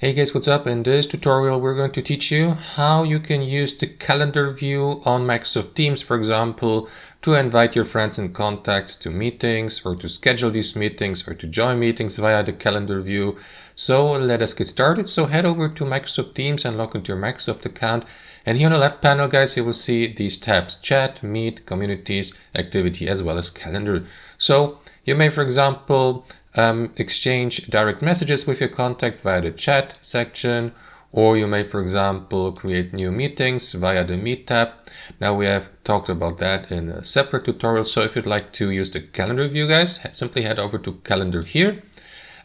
Hey guys, what's up? In this tutorial we're going to teach you how you can use the calendar view on Microsoft Teams, for example, to invite your friends and contacts to meetings or to schedule these meetings or to join meetings via the calendar view. So let us get started. So head over to Microsoft Teams and log into your Microsoft account. And here on the left panel, guys, you will see these tabs: Chat, Meet, Communities, Activity, as well as Calendar. So you may, for example, exchange direct messages with your contacts via the chat section, or you may, for example, create new meetings via the Meet tab. Now we have talked about that in a separate tutorial, so if you'd like to use the calendar view, guys, simply head over to Calendar here,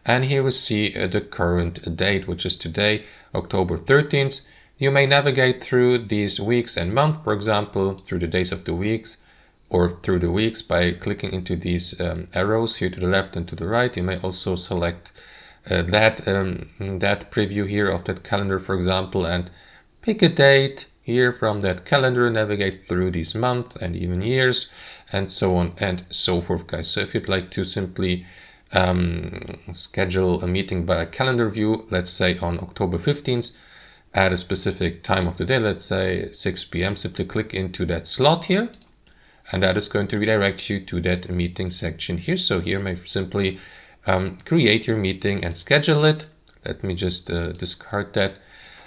and here we see the current date, which is today, October 13th. You may navigate through these weeks and months, for example, through the days of the weeks, or through the weeks by clicking into these arrows here to the left and to the right. You may also select that preview here of that calendar, for example, and pick a date here from that calendar, navigate through these months and even years, and so on and so forth, guys. So if you'd like to simply schedule a meeting by a calendar view, let's say on October 15th, at a specific time of the day, let's say 6 p.m., simply click into that slot here, and that is going to redirect you to that meeting section here. So here you may simply create your meeting and schedule it. Let me just discard that.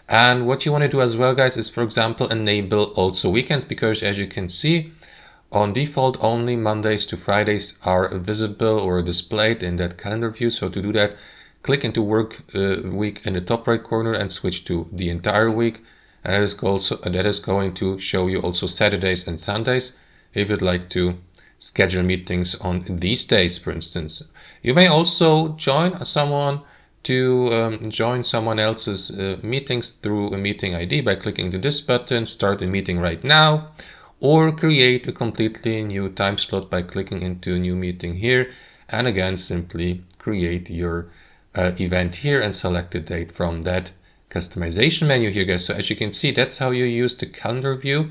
And what you want to do as well, guys, is, for example, enable also weekends, because as you can see, on default, only Mondays to Fridays are visible or displayed in that calendar view. So to do that, click into work week in the top right corner and switch to the entire week. And that is going to show you also Saturdays and Sundays, if you'd like to schedule meetings on these days, for instance. You may also join someone else's meetings through a meeting ID by clicking to this button, Start a Meeting Right Now, or create a completely new time slot by clicking into a new meeting here, and again simply create your event here and select the date from that customization menu here, guys. So as you can see, that's how you use the calendar view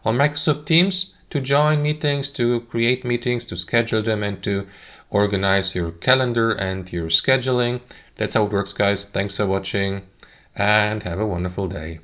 on Microsoft Teams to join meetings, to create meetings, to schedule them, and to organize your calendar and your scheduling. That's how it works, guys. Thanks for watching and have a wonderful day.